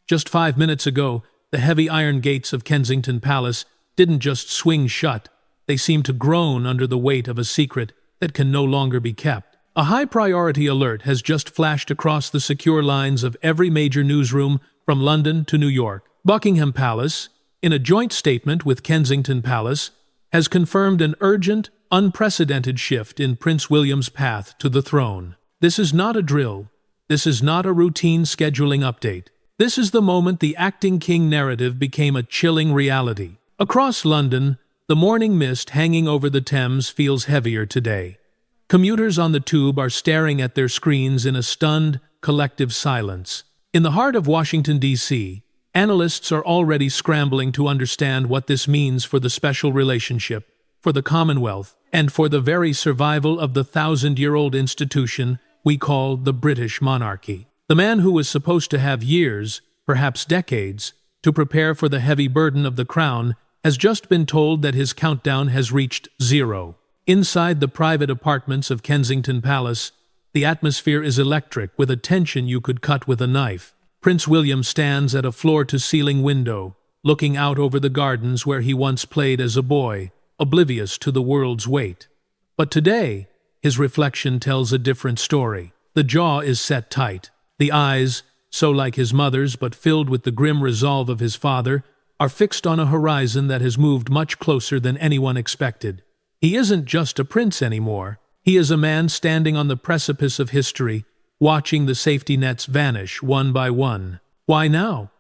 Just 5 minutes ago, the heavy iron gates of Kensington Palace didn't just swing shut, they seemed to groan under the weight of a secret that can no longer be kept. A high-priority alert has just flashed across the secure lines of every major newsroom from London to New York. Buckingham Palace, in a joint statement with Kensington Palace, has confirmed an urgent, unprecedented shift in Prince William's path to the throne. This is not a drill. This is not a routine scheduling update. This is the moment the acting king narrative became a chilling reality. Across London, the morning mist hanging over the Thames feels heavier today. Commuters on the tube are staring at their screens in a stunned, collective silence. In the heart of Washington, D.C., analysts are already scrambling to understand what this means for the special relationship, for the Commonwealth, and for the very survival of the 1,000-year-old institution we call the British monarchy. The man who was supposed to have years, perhaps decades, to prepare for the heavy burden of the crown has just been told that his countdown has reached 0. Inside the private apartments of Kensington Palace, the atmosphere is electric with a tension you could cut with a knife. Prince William stands at a floor-to-ceiling window, looking out over the gardens where he once played as a boy, oblivious to the world's weight. But today, his reflection tells a different story. The jaw is set tight. The eyes, so like his mother's but filled with the grim resolve of his father, are fixed on a horizon that has moved much closer than anyone expected. He isn't just a prince anymore. He is a man standing on the precipice of history, watching the safety nets vanish one by one. Why now?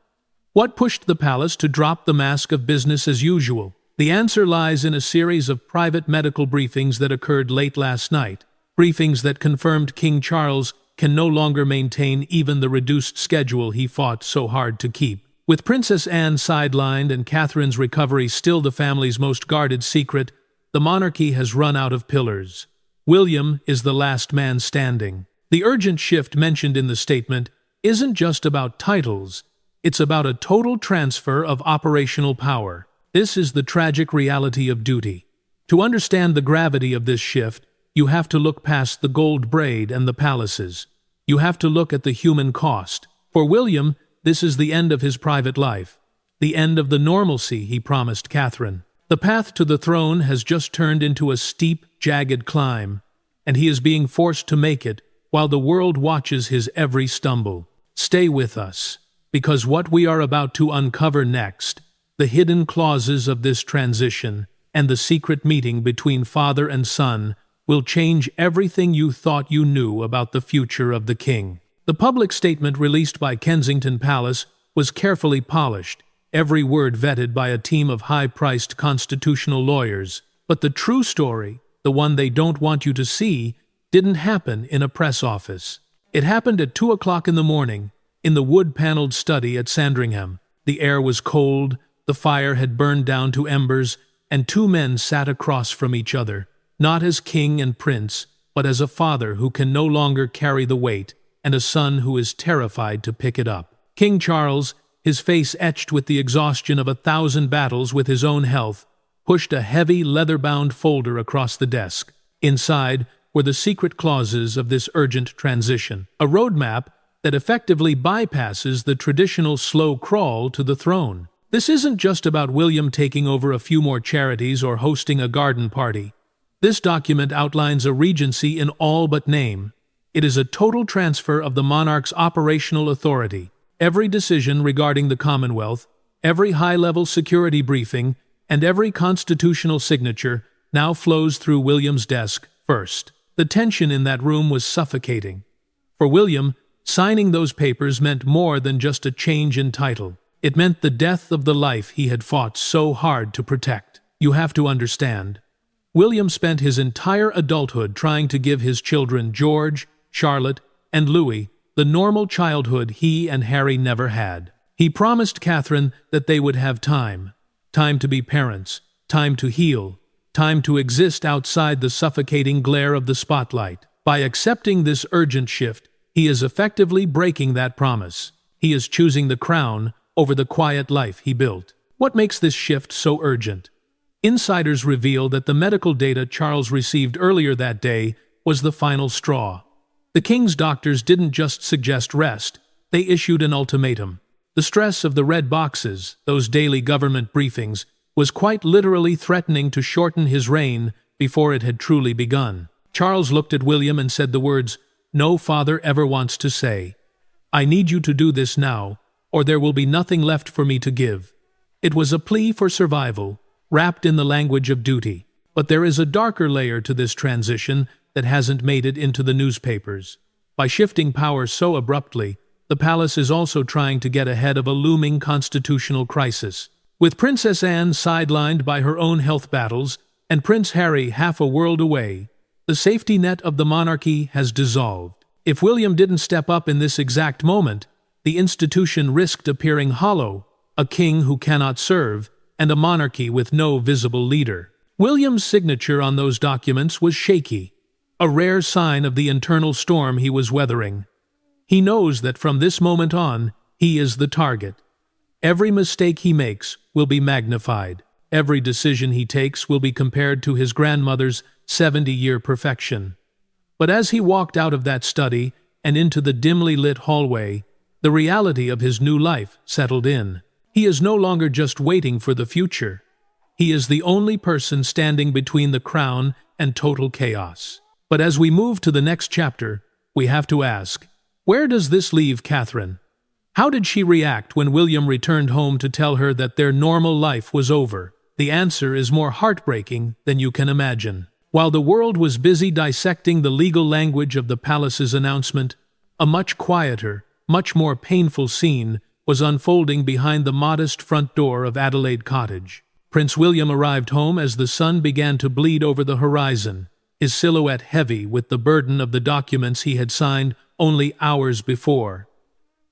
What pushed the palace to drop the mask of business as usual? The answer lies in a series of private medical briefings that occurred late last night, briefings that confirmed King Charles can no longer maintain even the reduced schedule he fought so hard to keep. With Princess Anne sidelined and Catherine's recovery still the family's most guarded secret, the monarchy has run out of pillars. William is the last man standing. The urgent shift mentioned in the statement isn't just about titles, it's about a total transfer of operational power. This is the tragic reality of duty. To understand the gravity of this shift, you have to look past the gold braid and the palaces. You have to look at the human cost. For William, this is the end of his private life, the end of the normalcy he promised Catherine. The path to the throne has just turned into a steep, jagged climb, and he is being forced to make it while the world watches his every stumble. Stay with us, because what we are about to uncover next, the hidden clauses of this transition and the secret meeting between father and son, will change everything you thought you knew about the future of the king. The public statement released by Kensington Palace was carefully polished, every word vetted by a team of high-priced constitutional lawyers. But the true story, the one they don't want you to see, didn't happen in a press office. It happened at 2 o'clock in the morning, in the wood-paneled study at Sandringham. The air was cold, the fire had burned down to embers, and two men sat across from each other, not as king and prince, but as a father who can no longer carry the weight, and a son who is terrified to pick it up. King Charles, his face etched with the exhaustion of 1,000 battles with his own health, pushed a heavy leather-bound folder across the desk. Inside were the secret clauses of this urgent transition, a roadmap that effectively bypasses the traditional slow crawl to the throne. This isn't just about William taking over a few more charities or hosting a garden party. This document outlines a regency in all but name. It is a total transfer of the monarch's operational authority. Every decision regarding the Commonwealth, every high-level security briefing, and every constitutional signature now flows through William's desk first. The tension in that room was suffocating. For William, signing those papers meant more than just a change in title. It meant the death of the life he had fought so hard to protect. You have to understand. William spent his entire adulthood trying to give his children George, Charlotte, and Louis the normal childhood he and Harry never had. He promised Catherine that they would have time to be parents, time to heal, time to exist outside the suffocating glare of the spotlight. By accepting this urgent shift, he is effectively breaking that promise. He is choosing the crown over the quiet life he built. What makes this shift so urgent? Insiders reveal that the medical data Charles received earlier that day was the final straw. The king's doctors didn't just suggest rest, they issued an ultimatum. The stress of the red boxes, those daily government briefings, was quite literally threatening to shorten his reign before it had truly begun. Charles looked at William and said the words no father ever wants to say. "I need you to do this now, or there will be nothing left for me to give." It was a plea for survival, wrapped in the language of duty. But there is a darker layer to this transition that hasn't made it into the newspapers. By shifting power so abruptly, the palace is also trying to get ahead of a looming constitutional crisis. With Princess Anne sidelined by her own health battles and Prince Harry half a world away, the safety net of the monarchy has dissolved. If William didn't step up in this exact moment, the institution risked appearing hollow, a king who cannot serve, and a monarchy with no visible leader. William's signature on those documents was shaky, a rare sign of the internal storm he was weathering. He knows that from this moment on, he is the target. Every mistake he makes will be magnified. Every decision he takes will be compared to his grandmother's 70-year perfection. But as he walked out of that study and into the dimly lit hallway, the reality of his new life settled in. He is no longer just waiting for the future. He is the only person standing between the crown and total chaos. But as we move to the next chapter, we have to ask, where does this leave Catherine? How did she react when William returned home to tell her that their normal life was over? The answer is more heartbreaking than you can imagine. While the world was busy dissecting the legal language of the palace's announcement, a much quieter, much more painful scene was unfolding behind the modest front door of Adelaide Cottage. Prince William arrived home as the sun began to bleed over the horizon, his silhouette heavy with the burden of the documents he had signed only hours before.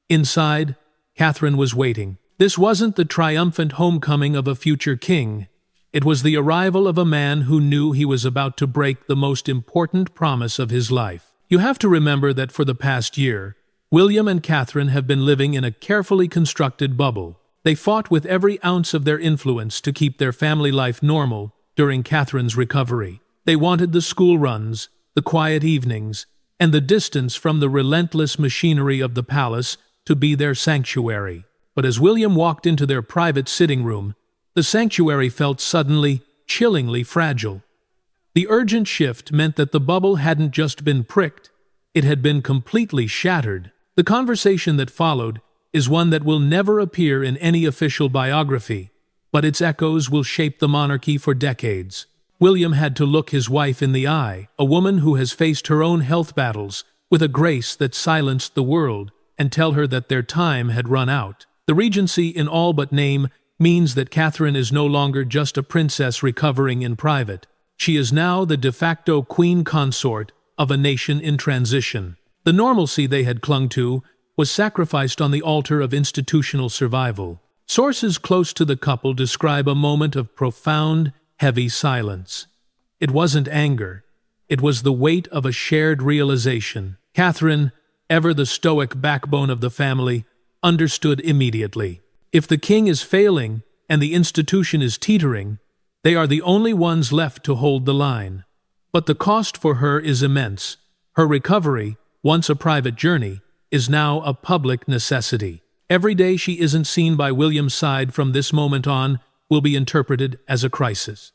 Inside, Catherine was waiting. This wasn't the triumphant homecoming of a future king. It was the arrival of a man who knew he was about to break the most important promise of his life. You have to remember that for the past year, William and Catherine have been living in a carefully constructed bubble. They fought with every ounce of their influence to keep their family life normal during Catherine's recovery. They wanted the school runs, the quiet evenings, and the distance from the relentless machinery of the palace to be their sanctuary. But as William walked into their private sitting room, the sanctuary felt suddenly, chillingly fragile. The urgent shift meant that the bubble hadn't just been pricked, it had been completely shattered. The conversation that followed is one that will never appear in any official biography, but its echoes will shape the monarchy for decades. William had to look his wife in the eye, a woman who has faced her own health battles with a grace that silenced the world, and tell her that their time had run out. The regency, in all but name, means that Catherine is no longer just a princess recovering in private. She is now the de facto queen consort of a nation in transition. The normalcy they had clung to was sacrificed on the altar of institutional survival. Sources close to the couple describe a moment of profound, heavy silence. It wasn't anger. It was the weight of a shared realization. Catherine, ever the stoic backbone of the family, understood immediately. If the king is failing and the institution is teetering, they are the only ones left to hold the line. But the cost for her is immense. Her recovery, once a private journey, is now a public necessity. Every day she isn't seen by William's side from this moment on will be interpreted as a crisis.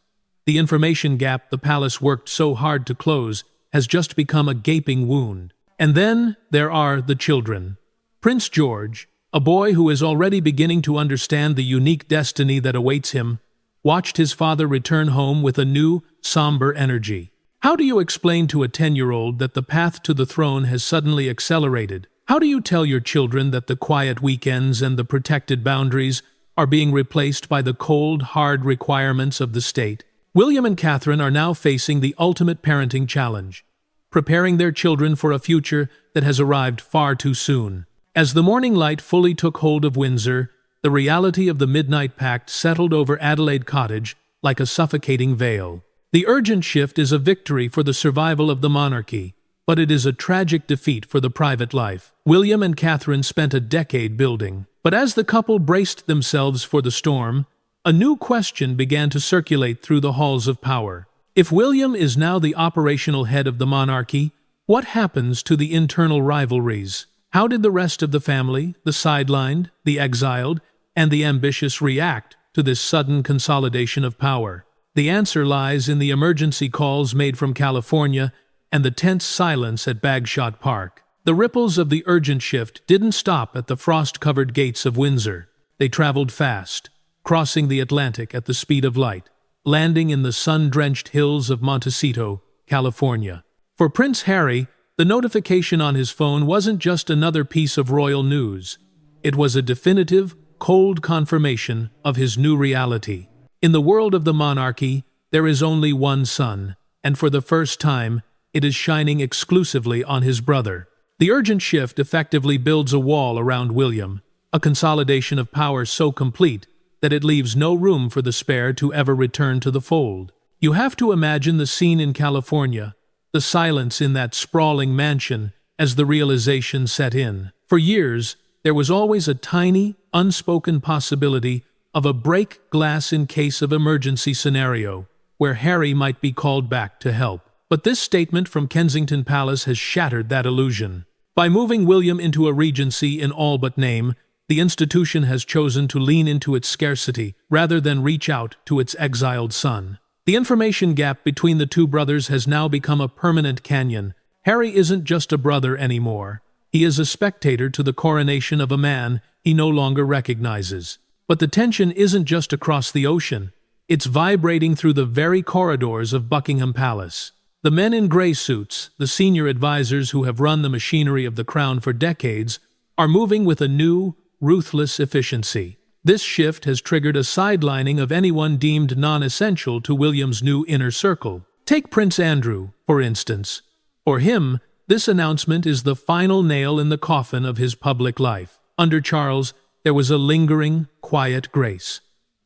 The information gap the palace worked so hard to close has just become a gaping wound. And then there are the children. Prince George, a boy who is already beginning to understand the unique destiny that awaits him, watched his father return home with a new, somber energy. How do you explain to a 10-year-old that the path to the throne has suddenly accelerated? How do you tell your children that the quiet weekends and the protected boundaries are being replaced by the cold, hard requirements of the state? William and Catherine are now facing the ultimate parenting challenge, preparing their children for a future that has arrived far too soon. As the morning light fully took hold of Windsor, the reality of the Midnight Pact settled over Adelaide Cottage like a suffocating veil. The urgent shift is a victory for the survival of the monarchy, but it is a tragic defeat for the private life. William and Catherine spent a decade building, but as the couple braced themselves for the storm, a new question began to circulate through the halls of power. If William is now the operational head of the monarchy, what happens to the internal rivalries? How did the rest of the family, the sidelined, the exiled, and the ambitious react to this sudden consolidation of power? The answer lies in the emergency calls made from California and the tense silence at Bagshot Park. The ripples of the urgent shift didn't stop at the frost-covered gates of Windsor. They traveled fast, crossing the Atlantic at the speed of light, landing in the sun-drenched hills of Montecito, California. For Prince Harry, the notification on his phone wasn't just another piece of royal news. It was a definitive, cold confirmation of his new reality. In the world of the monarchy, there is only one sun, and for the first time, it is shining exclusively on his brother. The urgent shift effectively builds a wall around William, a consolidation of power so complete that it leaves no room for the spare to ever return to the fold. You have to imagine the scene in California, the silence in that sprawling mansion as the realization set in. For years, there was always a tiny, unspoken possibility of a break glass in case of emergency scenario, where Harry might be called back to help. But this statement from Kensington Palace has shattered that illusion. By moving William into a regency in all but name, the institution has chosen to lean into its scarcity rather than reach out to its exiled son. The information gap between the two brothers has now become a permanent canyon. Harry isn't just a brother anymore. He is a spectator to the coronation of a man he no longer recognizes. But the tension isn't just across the ocean. It's vibrating through the very corridors of Buckingham Palace. The men in grey suits, the senior advisors who have run the machinery of the crown for decades, are moving with a new, ruthless efficiency. This shift has triggered a sidelining of anyone deemed non-essential to William's new inner circle. Take Prince Andrew, for instance. For him, this announcement is the final nail in the coffin of his public life. Under Charles, there was a lingering, quiet grace.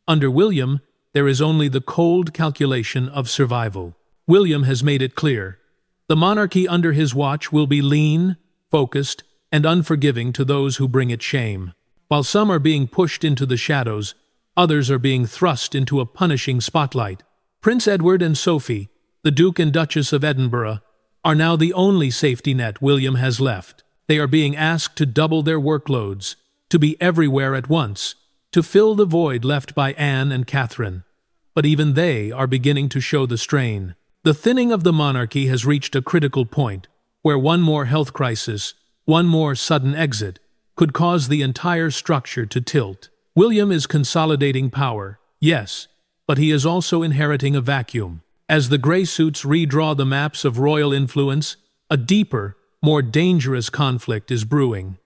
Under William, there is only the cold calculation of survival. William has made it clear. The monarchy under his watch will be lean, focused, and unforgiving to those who bring it shame. While some are being pushed into the shadows, others are being thrust into a punishing spotlight. Prince Edward and Sophie, the Duke and Duchess of Edinburgh, are now the only safety net William has left. They are being asked to double their workloads, to be everywhere at once, to fill the void left by Anne and Catherine. But even they are beginning to show the strain. The thinning of the monarchy has reached a critical point, where one more health crisis, one more sudden exit, could cause the entire structure to tilt. William is consolidating power, yes, but he is also inheriting a vacuum. As the grey suits redraw the maps of royal influence, a deeper, more dangerous conflict is brewing.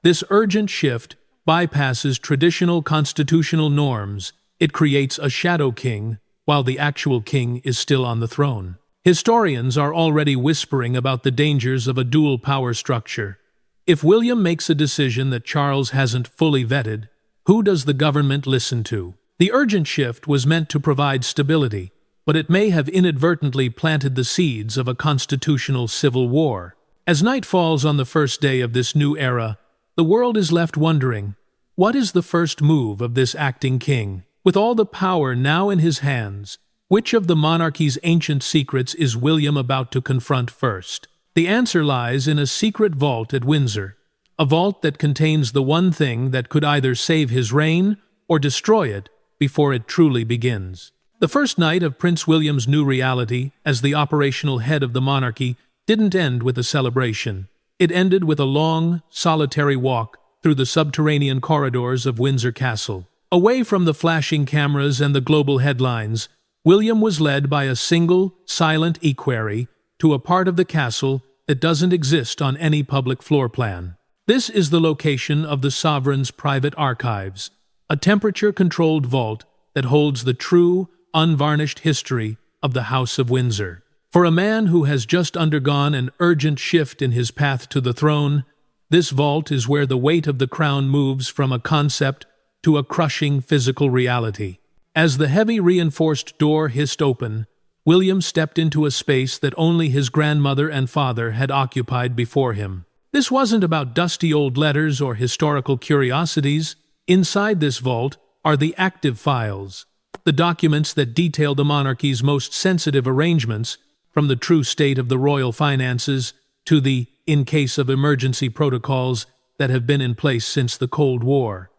This urgent shift bypasses traditional constitutional norms. It creates a shadow king, while the actual king is still on the throne. Historians are already whispering about the dangers of a dual power structure. If William makes a decision that Charles hasn't fully vetted, who does the government listen to? The urgent shift was meant to provide stability, but it may have inadvertently planted the seeds of a constitutional civil war. As night falls on the first day of this new era, the world is left wondering, what is the first move of this acting king? With all the power now in his hands, which of the monarchy's ancient secrets is William about to confront first? The answer lies in a secret vault at Windsor, a vault that contains the one thing that could either save his reign or destroy it before it truly begins. The first night of Prince William's new reality as the operational head of the monarchy didn't end with a celebration. It ended with a long, solitary walk through the subterranean corridors of Windsor Castle. Away from the flashing cameras and the global headlines, William was led by a single, silent equerry to a part of the castle that doesn't exist on any public floor plan. This is the location of the sovereign's private archives, a temperature-controlled vault that holds the true, unvarnished history of the House of Windsor. For a man who has just undergone an urgent shift in his path to the throne, this vault is where the weight of the crown moves from a concept to a crushing physical reality. As the heavy reinforced door hissed open, William stepped into a space that only his grandmother and father had occupied before him. This wasn't about dusty old letters or historical curiosities. Inside this vault are the active files, the documents that detail the monarchy's most sensitive arrangements, from the true state of the royal finances to the in case of emergency protocols that have been in place since the Cold War.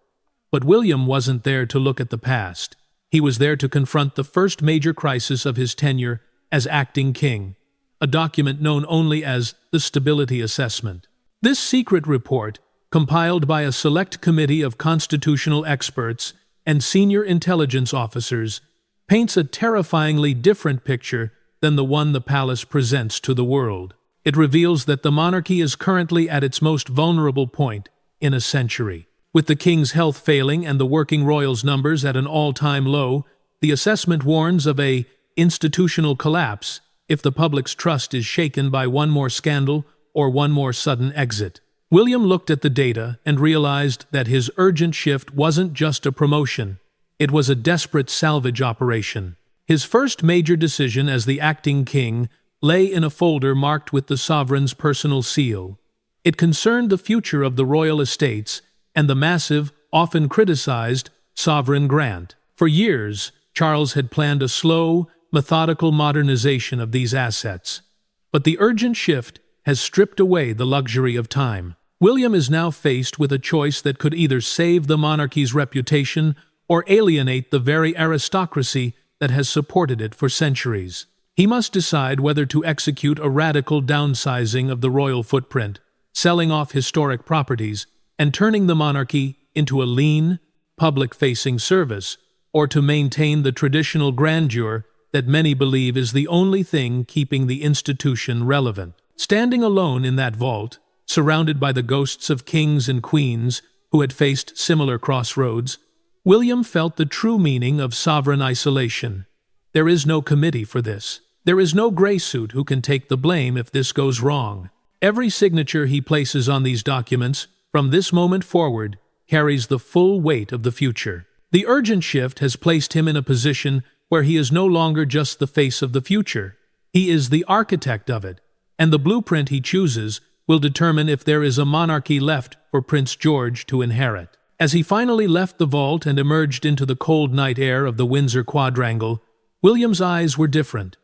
But William wasn't there to look at the past. He was there to confront the first major crisis of his tenure as acting king, a document known only as the Stability Assessment. This secret report, compiled by a select committee of constitutional experts and senior intelligence officers, paints a terrifyingly different picture than the one the palace presents to the world. It reveals that the monarchy is currently at its most vulnerable point in a century. With the king's health failing and the working royals' numbers at an all-time low, the assessment warns of an institutional collapse if the public's trust is shaken by one more scandal or one more sudden exit. William looked at the data and realized that his urgent shift wasn't just a promotion. It was a desperate salvage operation. His first major decision as the acting king lay in a folder marked with the sovereign's personal seal. It concerned the future of the royal estates and the massive, often criticized, sovereign grant. For years, Charles had planned a slow, methodical modernization of these assets. But the urgent shift has stripped away the luxury of time. William is now faced with a choice that could either save the monarchy's reputation or alienate the very aristocracy that has supported it for centuries. He must decide whether to execute a radical downsizing of the royal footprint, selling off historic properties, and turning the monarchy into a lean, public-facing service, or to maintain the traditional grandeur that many believe is the only thing keeping the institution relevant. Standing alone in that vault, surrounded by the ghosts of kings and queens who had faced similar crossroads, William felt the true meaning of sovereign isolation. There is no committee for this. There is no gray suit who can take the blame if this goes wrong. Every signature he places on these documents, from this moment forward, carries the full weight of the future. The urgent shift has placed him in a position where he is no longer just the face of the future. He is the architect of it, and the blueprint he chooses will determine if there is a monarchy left for Prince George to inherit. As he finally left the vault and emerged into the cold night air of the Windsor quadrangle, William's eyes were different.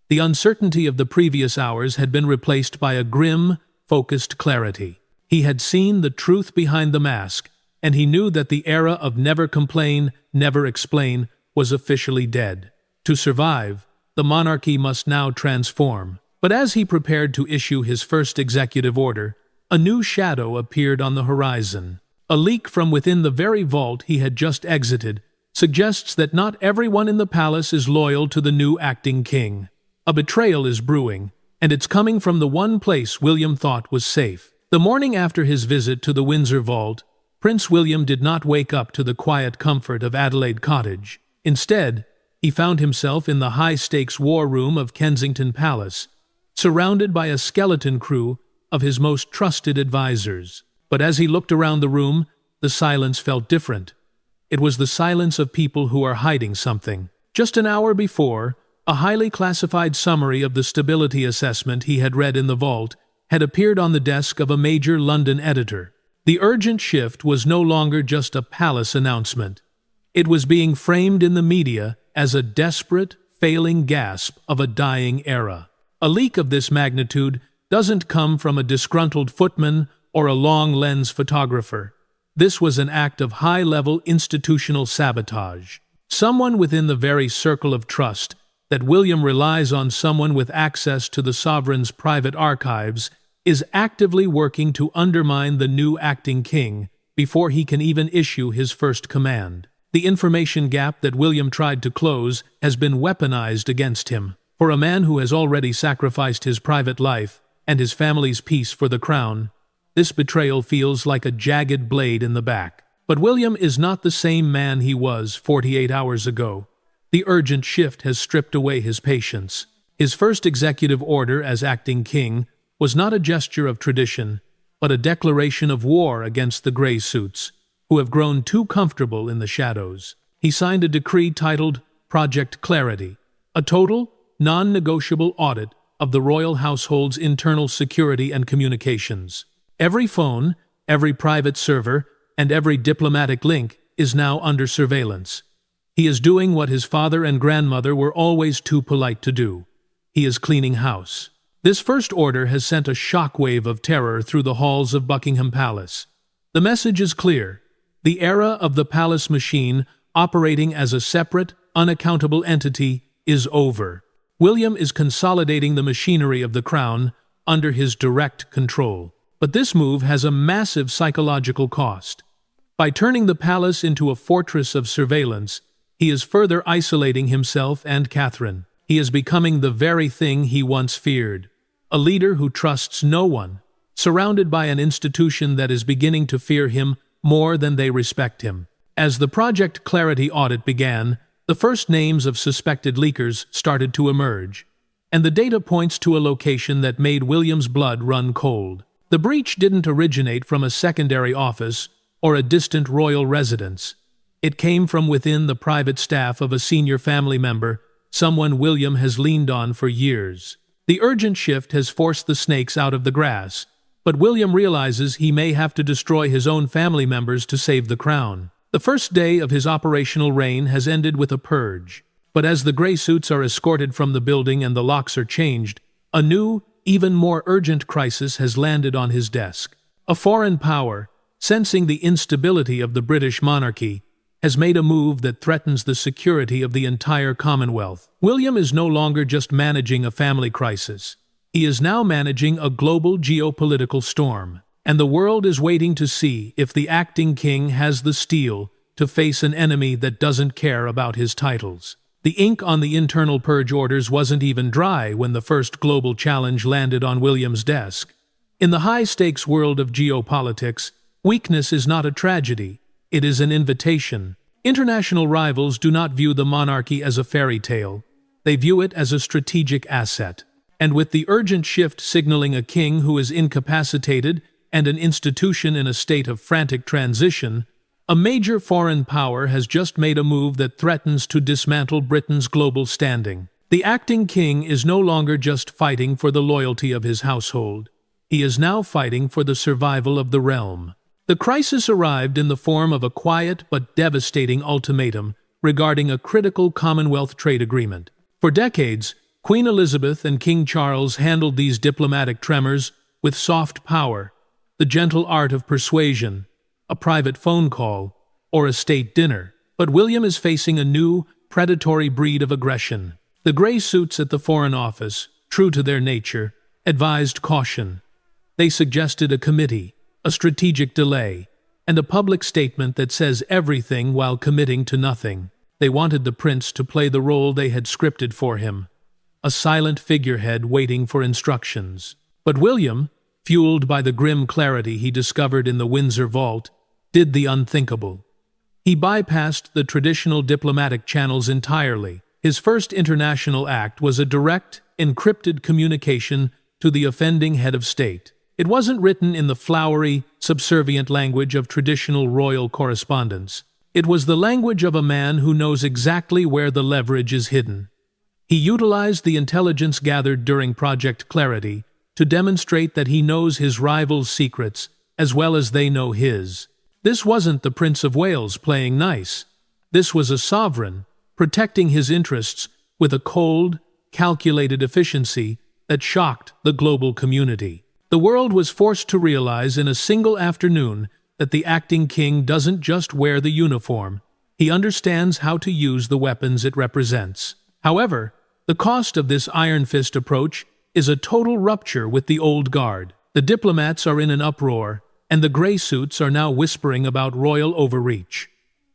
The uncertainty of the previous hours had been replaced by a grim, focused clarity. He had seen the truth behind the mask, and he knew that the era of never complain, never explain was officially dead. To survive, the monarchy must now transform. But as he prepared to issue his first executive order, a new shadow appeared on the horizon. A leak from within the very vault he had just exited suggests that not everyone in the palace is loyal to the new acting king. A betrayal is brewing, and it's coming from the one place William thought was safe. The morning after his visit to the Windsor vault, Prince William did not wake up to the quiet comfort of Adelaide Cottage. Instead, he found himself in the high-stakes war room of Kensington Palace, surrounded by a skeleton crew of his most trusted advisors. But as he looked around the room, the silence felt different. It was the silence of people who are hiding something. Just an hour before, a highly classified summary of the stability assessment he had read in the vault had appeared on the desk of a major London editor. The urgent shift was no longer just a palace announcement. It was being framed in the media as a desperate, failing gasp of a dying era. A leak of this magnitude doesn't come from a disgruntled footman or a long-lens photographer. This was an act of high-level institutional sabotage. Someone within the very circle of trust that William relies on, someone with access to the sovereign's private archives, is actively working to undermine the new acting king before he can even issue his first command. The information gap that William tried to close has been weaponized against him. For a man who has already sacrificed his private life and his family's peace for the crown, this betrayal feels like a jagged blade in the back. But William is not the same man he was 48 hours ago. The urgent shift has stripped away his patience. His first executive order as acting king was not a gesture of tradition, but a declaration of war against the gray suits, who have grown too comfortable in the shadows. He signed a decree titled Project Clarity, a total, non-negotiable audit of the royal household's internal security and communications. Every phone, every private server, and every diplomatic link is now under surveillance. He is doing what his father and grandmother were always too polite to do. He is cleaning house. This first order has sent a shockwave of terror through the halls of Buckingham Palace. The message is clear. The era of the palace machine, operating as a separate, unaccountable entity, is over. William is consolidating the machinery of the crown under his direct control. But this move has a massive psychological cost. By turning the palace into a fortress of surveillance, he is further isolating himself and Catherine. He is becoming the very thing he once feared, a leader who trusts no one, surrounded by an institution that is beginning to fear him more than they respect him. As the Project Clarity audit began, the first names of suspected leakers started to emerge, and the data points to a location that made William's blood run cold. The breach didn't originate from a secondary office or a distant royal residence. It came from within the private staff of a senior family member, someone William has leaned on for years. The urgent shift has forced the snakes out of the grass, but William realizes he may have to destroy his own family members to save the crown. The first day of his operational reign has ended with a purge, but as the gray suits are escorted from the building and the locks are changed, a new, even more urgent crisis has landed on his desk. A foreign power, sensing the instability of the British monarchy, has made a move that threatens the security of the entire Commonwealth. William is no longer just managing a family crisis. He is now managing a global geopolitical storm, and the world is waiting to see if the acting king has the steel to face an enemy that doesn't care about his titles. The ink on the internal purge orders wasn't even dry when the first global challenge landed on William's desk. In the high-stakes world of geopolitics, weakness is not a tragedy. It is an invitation. International rivals do not view the monarchy as a fairy tale. They view it as a strategic asset. And with the urgent shift signaling a king who is incapacitated and an institution in a state of frantic transition, a major foreign power has just made a move that threatens to dismantle Britain's global standing. The acting king is no longer just fighting for the loyalty of his household. He is now fighting for the survival of the realm. The crisis arrived in the form of a quiet but devastating ultimatum regarding a critical Commonwealth trade agreement. For decades, Queen Elizabeth and King Charles handled these diplomatic tremors with soft power, the gentle art of persuasion, a private phone call, or a state dinner. But William is facing a new, predatory breed of aggression. The grey suits at the Foreign Office, true to their nature, advised caution. They suggested a committee, a strategic delay, and a public statement that says everything while committing to nothing. They wanted the prince to play the role they had scripted for him, a silent figurehead waiting for instructions. But William, fueled by the grim clarity he discovered in the Windsor vault, did the unthinkable. He bypassed the traditional diplomatic channels entirely. His first international act was a direct, encrypted communication to the offending head of state. It wasn't written in the flowery, subservient language of traditional royal correspondence. It was the language of a man who knows exactly where the leverage is hidden. He utilized the intelligence gathered during Project Clarity to demonstrate that he knows his rivals' secrets as well as they know his. This wasn't the Prince of Wales playing nice. This was a sovereign, protecting his interests with a cold, calculated efficiency that shocked the global community. The world was forced to realize in a single afternoon that the acting king doesn't just wear the uniform, he understands how to use the weapons it represents. However, the cost of this iron fist approach is a total rupture with the old guard. The diplomats are in an uproar, and the grey suits are now whispering about royal overreach.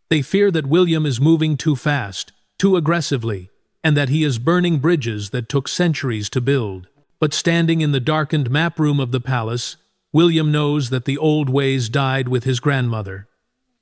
They fear that William is moving too fast, too aggressively, and that he is burning bridges that took centuries to build. But standing in the darkened map room of the palace, William knows that the old ways died with his grandmother.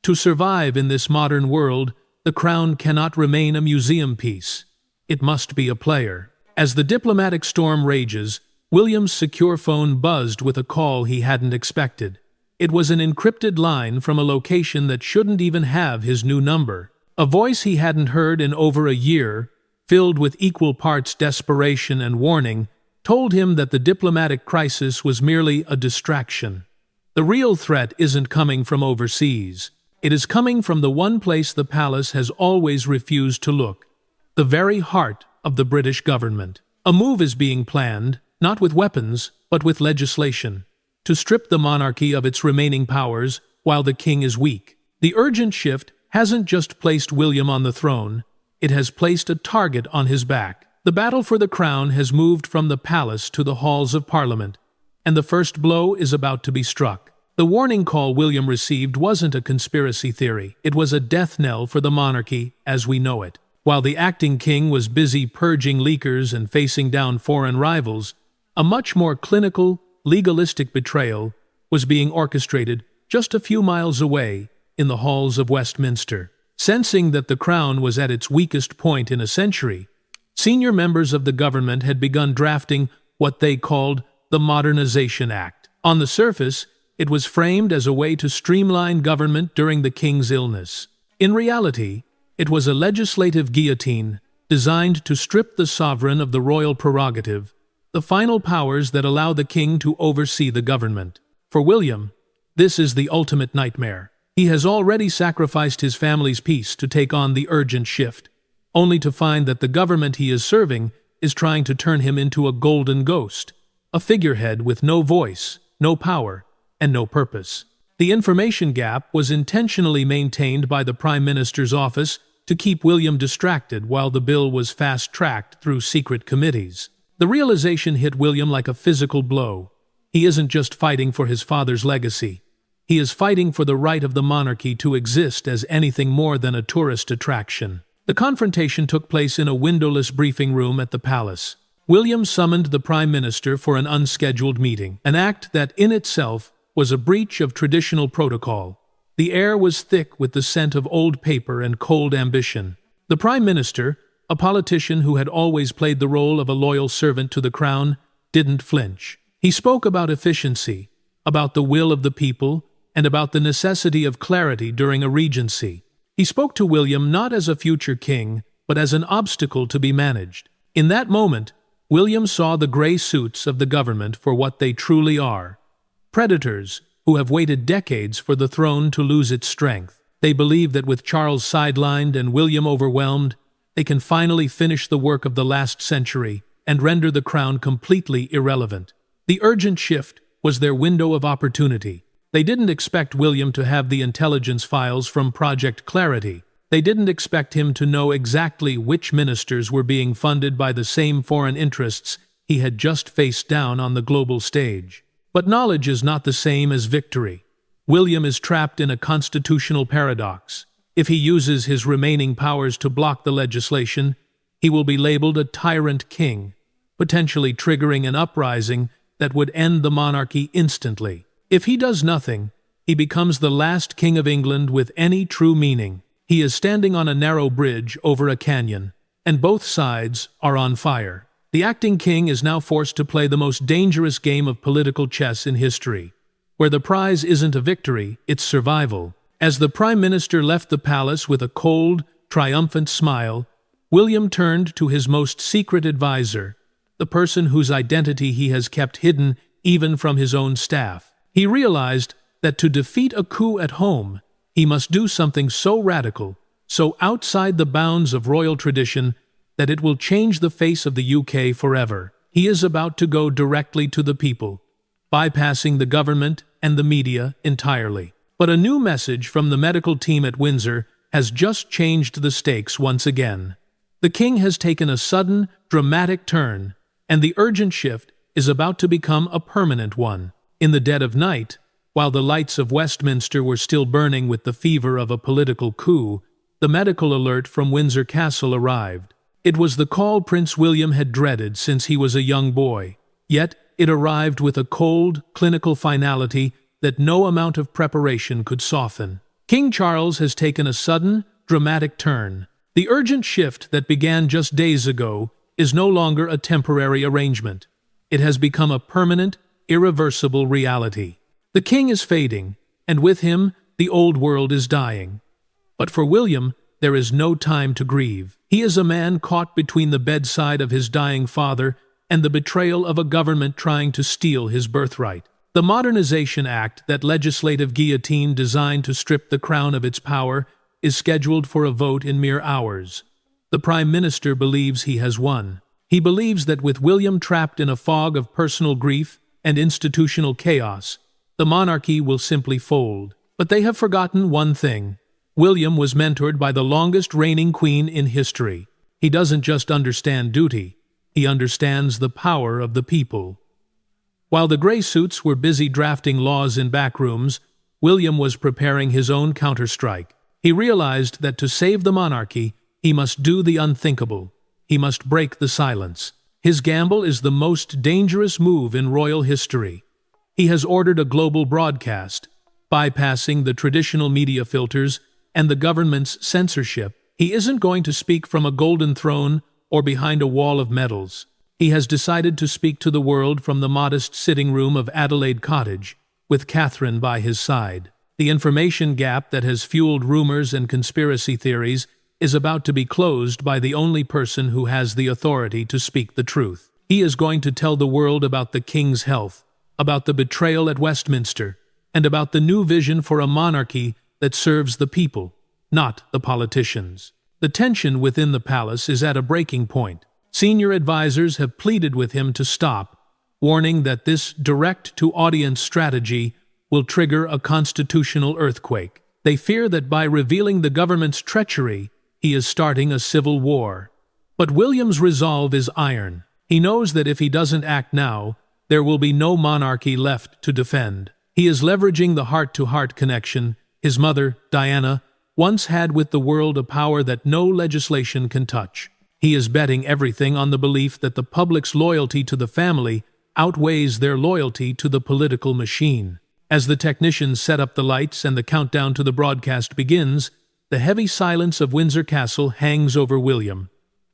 To survive in this modern world, the crown cannot remain a museum piece. It must be a player. As the diplomatic storm rages, William's secure phone buzzed with a call he hadn't expected. It was an encrypted line from a location that shouldn't even have his new number. A voice he hadn't heard in over a year, filled with equal parts desperation and warning, told him that the diplomatic crisis was merely a distraction. The real threat isn't coming from overseas. It is coming from the one place the palace has always refused to look, the very heart of the British government. A move is being planned, not with weapons, but with legislation, to strip the monarchy of its remaining powers while the king is weak. The urgent shift hasn't just placed William on the throne, it has placed a target on his back. The battle for the crown has moved from the palace to the halls of Parliament, and the first blow is about to be struck. The warning call William received wasn't a conspiracy theory, it was a death knell for the monarchy as we know it. While the acting king was busy purging leakers and facing down foreign rivals, a much more clinical, legalistic betrayal was being orchestrated just a few miles away in the halls of Westminster. Sensing that the crown was at its weakest point in a century, senior members of the government had begun drafting what they called the Modernization Act. On the surface, it was framed as a way to streamline government during the king's illness. In reality, it was a legislative guillotine designed to strip the sovereign of the royal prerogative, the final powers that allow the king to oversee the government. For William, this is the ultimate nightmare. He has already sacrificed his family's peace to take on the urgent shift, only to find that the government he is serving is trying to turn him into a golden ghost, a figurehead with no voice, no power, and no purpose. The information gap was intentionally maintained by the Prime Minister's office to keep William distracted while the bill was fast-tracked through secret committees. The realization hit William like a physical blow. He isn't just fighting for his father's legacy. He is fighting for the right of the monarchy to exist as anything more than a tourist attraction. The confrontation took place in a windowless briefing room at the palace. William summoned the Prime Minister for an unscheduled meeting, an act that in itself was a breach of traditional protocol. The air was thick with the scent of old paper and cold ambition. The Prime Minister, a politician who had always played the role of a loyal servant to the crown, didn't flinch. He spoke about efficiency, about the will of the people, and about the necessity of clarity during a regency. He spoke to William not as a future king, but as an obstacle to be managed. In that moment, William saw the grey suits of the government for what they truly are: predators who have waited decades for the throne to lose its strength. They believe that with Charles sidelined and William overwhelmed, they can finally finish the work of the last century and render the crown completely irrelevant. The urgent shift was their window of opportunity. They didn't expect William to have the intelligence files from Project Clarity. They didn't expect him to know exactly which ministers were being funded by the same foreign interests he had just faced down on the global stage. But knowledge is not the same as victory. William is trapped in a constitutional paradox. If he uses his remaining powers to block the legislation, he will be labeled a tyrant king, potentially triggering an uprising that would end the monarchy instantly. If he does nothing, he becomes the last king of England with any true meaning. He is standing on a narrow bridge over a canyon, and both sides are on fire. The acting king is now forced to play the most dangerous game of political chess in history, where the prize isn't a victory, it's survival. As the Prime Minister left the palace with a cold, triumphant smile, William turned to his most secret advisor, the person whose identity he has kept hidden even from his own staff. He realized that to defeat a coup at home, he must do something so radical, so outside the bounds of royal tradition, that it will change the face of the UK forever. He is about to go directly to the people, bypassing the government and the media entirely. But a new message from the medical team at Windsor has just changed the stakes once again. The king has taken a sudden, dramatic turn, and the urgent shift is about to become a permanent one. In the dead of night, while the lights of Westminster were still burning with the fever of a political coup, the medical alert from Windsor Castle arrived. It was the call Prince William had dreaded since he was a young boy, yet it arrived with a cold, clinical finality that no amount of preparation could soften. King Charles has taken a sudden, dramatic turn. The urgent shift that began just days ago is no longer a temporary arrangement. It has become a permanent, irreversible reality. The king is fading, and with him, the old world is dying. But for William, there is no time to grieve. He is a man caught between the bedside of his dying father and the betrayal of a government trying to steal his birthright. The Modernization Act, that legislative guillotine designed to strip the crown of its power, is scheduled for a vote in mere hours. The Prime Minister believes he has won. He believes that with William trapped in a fog of personal grief and institutional chaos, the monarchy will simply fold. But they have forgotten one thing. William was mentored by the longest reigning queen in history. He doesn't just understand duty, he understands the power of the people. While the grey suits were busy drafting laws in back rooms, William was preparing his own counterstrike. He realized that to save the monarchy, he must do the unthinkable. He must break the silence. His gamble is the most dangerous move in royal history. He has ordered a global broadcast, bypassing the traditional media filters and the government's censorship. He isn't going to speak from a golden throne or behind a wall of medals. He has decided to speak to the world from the modest sitting room of Adelaide Cottage, with Catherine by his side. The information gap that has fueled rumors and conspiracy theories is about to be closed by the only person who has the authority to speak the truth. He is going to tell the world about the king's health, about the betrayal at Westminster, and about the new vision for a monarchy that serves the people, not the politicians. The tension within the palace is at a breaking point. Senior advisors have pleaded with him to stop, warning that this direct-to-audience strategy will trigger a constitutional earthquake. They fear that by revealing the government's treachery, he is starting a civil war. But William's resolve is iron. He knows that if he doesn't act now, there will be no monarchy left to defend. He is leveraging the heart-to-heart connection his mother, Diana, once had with the world, a power that no legislation can touch. He is betting everything on the belief that the public's loyalty to the family outweighs their loyalty to the political machine. As the technicians set up the lights and the countdown to the broadcast begins, the heavy silence of Windsor Castle hangs over William.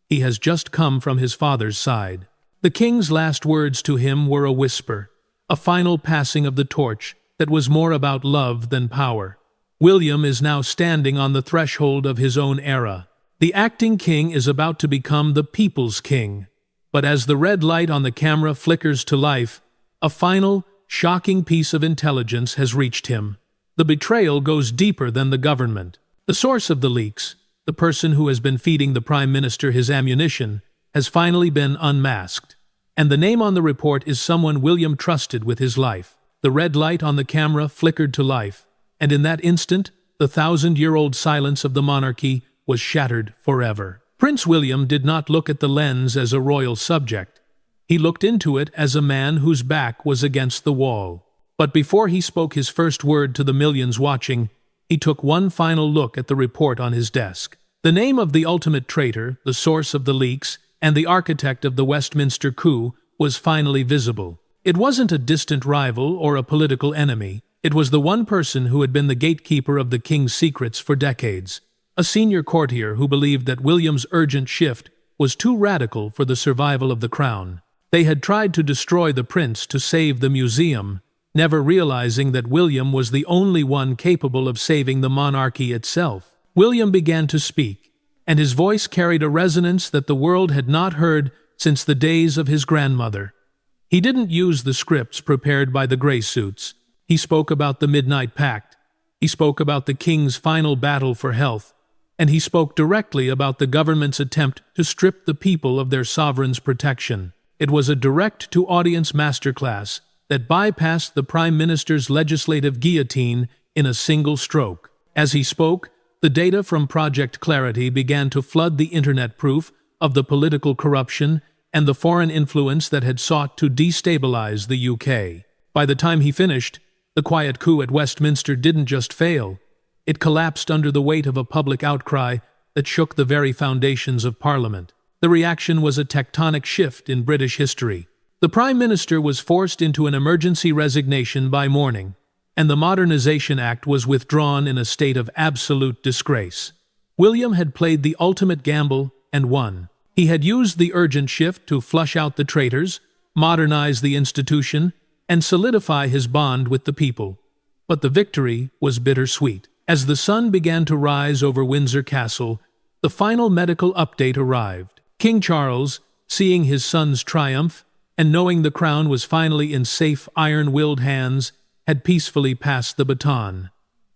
He has just come from his father's side. The king's last words to him were a whisper, a final passing of the torch that was more about love than power. William is now standing on the threshold of his own era. The acting king is about to become the people's king. But as the red light on the camera flickers to life, a final, shocking piece of intelligence has reached him. The betrayal goes deeper than the government. The source of the leaks, the person who has been feeding the Prime Minister his ammunition, has finally been unmasked. And the name on the report is someone William trusted with his life. The red light on the camera flickered to life, and in that instant, the 1,000-year-old silence of the monarchy was shattered forever. Prince William did not look at the lens as a royal subject. He looked into it as a man whose back was against the wall. But before he spoke his first word to the millions watching, he took one final look at the report on his desk. The name of the ultimate traitor, the source of the leaks, and the architect of the Westminster coup was finally visible. It wasn't a distant rival or a political enemy. It was the one person who had been the gatekeeper of the king's secrets for decades. A senior courtier who believed that William's urgent shift was too radical for the survival of the crown. They had tried to destroy the prince to save the museum, never realizing that William was the only one capable of saving the monarchy itself. William began to speak, and his voice carried a resonance that the world had not heard since the days of his grandmother. He didn't use the scripts prepared by the grey suits. He spoke about the Midnight Pact. He spoke about the king's final battle for health. And he spoke directly about the government's attempt to strip the people of their sovereign's protection. It was a direct-to-audience masterclass that bypassed the Prime Minister's legislative guillotine in a single stroke. As he spoke, the data from Project Clarity began to flood the internet, proof of the political corruption and the foreign influence that had sought to destabilize the UK. By the time he finished, the quiet coup at Westminster didn't just fail. It collapsed under the weight of a public outcry that shook the very foundations of Parliament. The reaction was a tectonic shift in British history. The Prime Minister was forced into an emergency resignation by morning, and the Modernisation Act was withdrawn in a state of absolute disgrace. William had played the ultimate gamble and won. He had used the urgent shift to flush out the traitors, modernize the institution, and solidify his bond with the people. But the victory was bittersweet. As the sun began to rise over Windsor Castle, the final medical update arrived. King Charles, seeing his son's triumph, and knowing the crown was finally in safe, iron-willed hands, had peacefully passed the baton.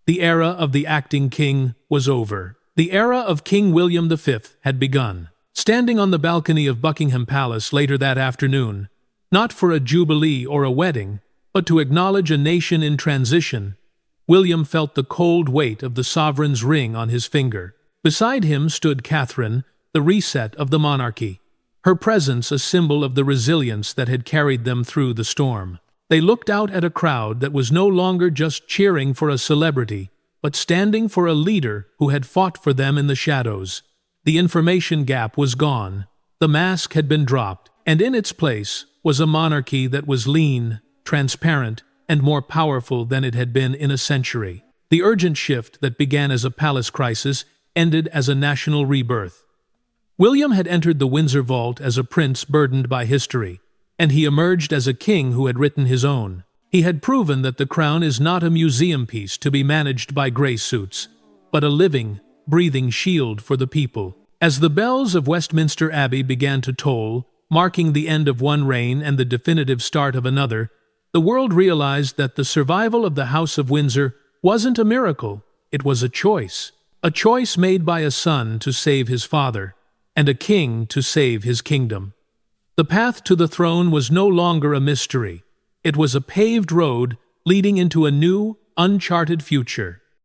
The era of the acting king was over. The era of King William V had begun. Standing on the balcony of Buckingham Palace later that afternoon, not for a jubilee or a wedding, but to acknowledge a nation in transition, William felt the cold weight of the sovereign's ring on his finger. Beside him stood Catherine, the reset of the monarchy, her presence a symbol of the resilience that had carried them through the storm. They looked out at a crowd that was no longer just cheering for a celebrity, but standing for a leader who had fought for them in the shadows. The information gap was gone, the mask had been dropped, and in its place was a monarchy that was lean, transparent, and more powerful than it had been in a century. The urgent shift that began as a palace crisis ended as a national rebirth. William had entered the Windsor vault as a prince burdened by history, and he emerged as a king who had written his own. He had proven that the crown is not a museum piece to be managed by grey suits, but a living, breathing shield for the people. As the bells of Westminster Abbey began to toll, marking the end of one reign and the definitive start of another, the world realized that the survival of the House of Windsor wasn't a miracle, it was a choice made by a son to save his father, and a king to save his kingdom. The path to the throne was no longer a mystery. It was a paved road leading into a new, uncharted future.